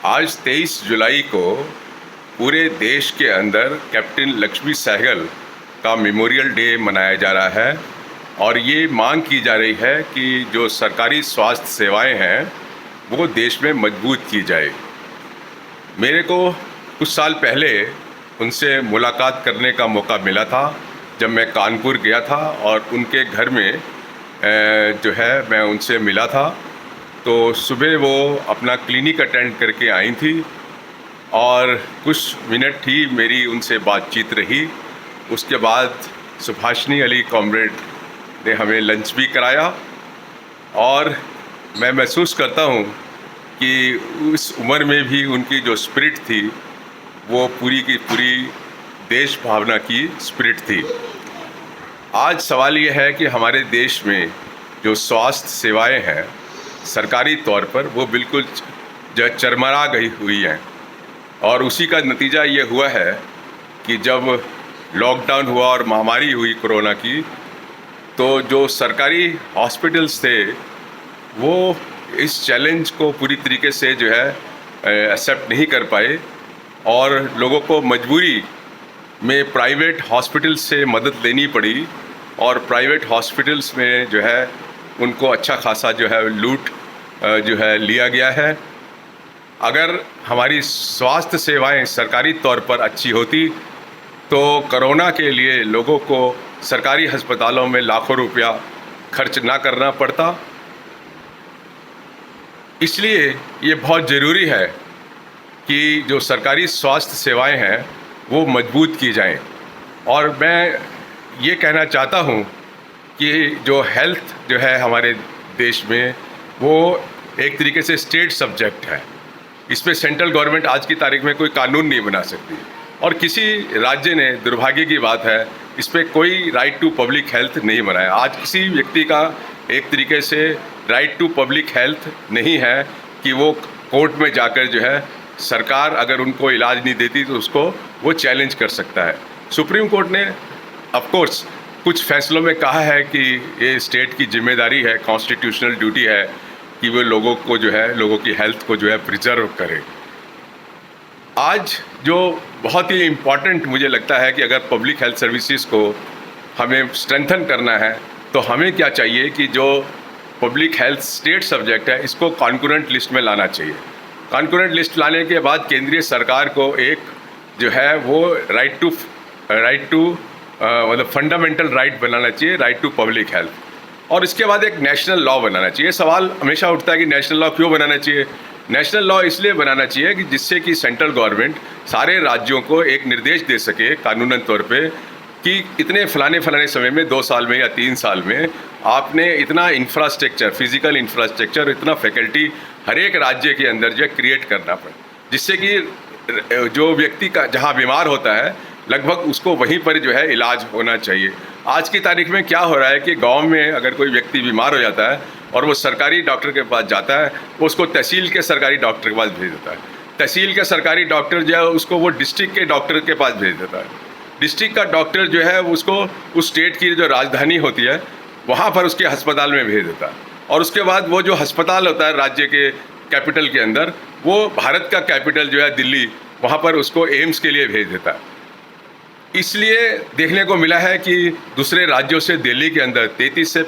आज 23 जुलाई को पूरे देश के अंदर कैप्टन लक्ष्मी सहगल का मेमोरियल डे मनाया जा रहा है और ये मांग की जा रही है कि जो सरकारी स्वास्थ्य सेवाएं हैं वो देश में मजबूत की जाए। मेरे को कुछ साल पहले उनसे मुलाकात करने का मौका मिला था जब मैं कानपुर गया था और उनके घर में जो है मैं उनसे मिला था। तो सुबह वो अपना क्लिनिक अटेंड करके आई थी और कुछ मिनट ही मेरी उनसे बातचीत रही। उसके बाद सुभाषिनी अली कॉमरेड ने हमें लंच भी कराया और मैं महसूस करता हूँ कि उस उम्र में भी उनकी जो स्पिरिट थी वो पूरी की पूरी देश भावना की स्पिरिट थी। आज सवाल ये है कि हमारे देश में जो स्वास्थ्य सेवाएं हैं सरकारी तौर पर वो बिल्कुल चरमरा गई हुई हैं और उसी का नतीजा ये हुआ है कि जब लॉकडाउन हुआ और महामारी हुई कोरोना की, तो जो सरकारी हॉस्पिटल्स थे वो इस चैलेंज को पूरी तरीके से जो है एक्सेप्ट नहीं कर पाए और लोगों को मजबूरी में प्राइवेट हॉस्पिटल्स से मदद लेनी पड़ी और प्राइवेट हॉस्पिटल्स में जो है उनको अच्छा खासा जो है लूट जो है लिया गया है। अगर हमारी स्वास्थ्य सेवाएं सरकारी तौर पर अच्छी होती तो कोरोना के लिए लोगों को सरकारी अस्पतालों में लाखों रुपया खर्च ना करना पड़ता। इसलिए ये बहुत ज़रूरी है कि जो सरकारी स्वास्थ्य सेवाएं हैं वो मजबूत की जाएं। और मैं ये कहना चाहता हूँ कि जो हेल्थ जो है हमारे देश में वो एक तरीके से स्टेट सब्जेक्ट है। इस पे सेंट्रल गवर्नमेंट आज की तारीख में कोई कानून नहीं बना सकती और किसी राज्य ने, दुर्भाग्य की बात है, इस पे कोई राइट टू पब्लिक हेल्थ नहीं बनाया। आज किसी व्यक्ति का एक तरीके से राइट टू पब्लिक हेल्थ नहीं है कि वो कोर्ट में जाकर जो है सरकार अगर उनको इलाज नहीं देती तो उसको वो चैलेंज कर सकता है। सुप्रीम कोर्ट ने ऑफ कोर्स कुछ फैसलों में कहा है कि ये स्टेट की जिम्मेदारी है, कॉन्स्टिट्यूशनल ड्यूटी है कि वो लोगों को जो है, लोगों की हेल्थ को जो है प्रिजर्व करे। आज जो बहुत ही इम्पॉर्टेंट मुझे लगता है कि अगर पब्लिक हेल्थ सर्विसेज को हमें स्ट्रेंथन करना है तो हमें क्या चाहिए कि जो पब्लिक हेल्थ स्टेट सब्जेक्ट है इसको कॉन्करेंट लिस्ट में लाना चाहिए। कॉन्करेंट लिस्ट लाने के बाद केंद्रीय सरकार को एक जो है वो राइट टू मतलब फंडामेंटल राइट बनाना चाहिए, राइट टू पब्लिक हेल्थ। और इसके बाद एक नेशनल लॉ बनाना चाहिए। सवाल हमेशा उठता है कि नेशनल लॉ क्यों बनाना चाहिए। नेशनल लॉ इसलिए बनाना चाहिए कि जिससे कि सेंट्रल गवर्नमेंट सारे राज्यों को एक निर्देश दे सके कानूनन तौर पे कि इतने फलाने समय में 2 साल में या 3 साल में आपने इतना इंफ्रास्ट्रक्चर, फिजिकल इंफ्रास्ट्रक्चर, इतना फैकल्टी हर एक राज्य के अंदर जो क्रिएट करना पड़े, जिससे कि जो व्यक्ति का जहाँ बीमार होता है लगभग उसको वहीं पर जो है इलाज होना चाहिए। आज की तारीख में क्या हो रहा है कि गांव में अगर कोई व्यक्ति बीमार हो जाता है और वो सरकारी डॉक्टर के पास जाता है, वो उसको तहसील के सरकारी डॉक्टर के पास भेज देता है। तहसील के सरकारी डॉक्टर जो है उसको वो डिस्ट्रिक्ट के डॉक्टर के पास भेज देता है। डिस्ट्रिक्ट का डॉक्टर जो है उसको उस स्टेट की जो राजधानी होती है वहाँ पर उसके अस्पताल में भेज देता है और उसके बाद वो जो अस्पताल होता है राज्य के कैपिटल के अंदर, वो भारत का कैपिटल जो है दिल्ली, वहाँ पर उसको एम्स के लिए भेज देता है। इसलिए देखने को मिला है कि दूसरे राज्यों से दिल्ली के अंदर 33 से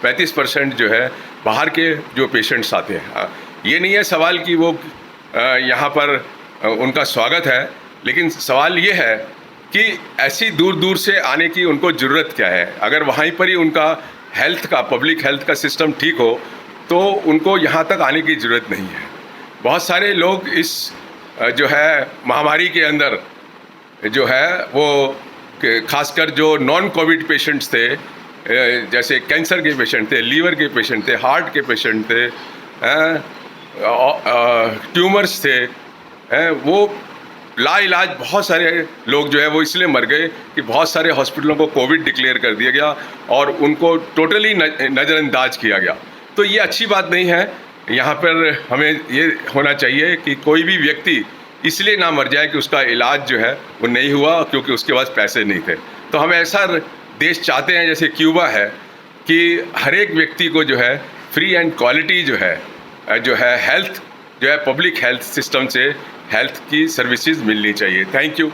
35% जो है बाहर के जो पेशेंट्स आते हैं। ये नहीं है सवाल कि वो यहाँ पर उनका स्वागत है, लेकिन सवाल ये है कि ऐसी दूर दूर से आने की उनको ज़रूरत क्या है। अगर वहीं पर ही उनका हेल्थ का, पब्लिक हेल्थ का सिस्टम ठीक हो तो उनको यहाँ तक आने की ज़रूरत नहीं है। बहुत सारे लोग इस जो है महामारी के अंदर जो है वो खासकर जो नॉन कोविड पेशेंट्स थे, जैसे कैंसर के पेशेंट थे, लीवर के पेशेंट थे, हार्ट के पेशेंट थे, ट्यूमर्स थे, वो लाइलाज बहुत सारे लोग जो है वो इसलिए मर गए कि बहुत सारे हॉस्पिटलों को कोविड डिक्लेयर कर दिया गया और उनको टोटली नज़रअंदाज किया गया। तो ये अच्छी बात नहीं है। यहाँ पर हमें ये होना चाहिए कि कोई भी व्यक्ति इसलिए ना मर जाए कि उसका इलाज जो है वो नहीं हुआ क्योंकि उसके पास पैसे नहीं थे। तो हम ऐसा देश चाहते हैं जैसे क्यूबा है कि हर एक व्यक्ति को जो है फ्री एंड क्वालिटी जो है हेल्थ जो है पब्लिक हेल्थ सिस्टम से हेल्थ की सर्विसेज मिलनी चाहिए। Thank you.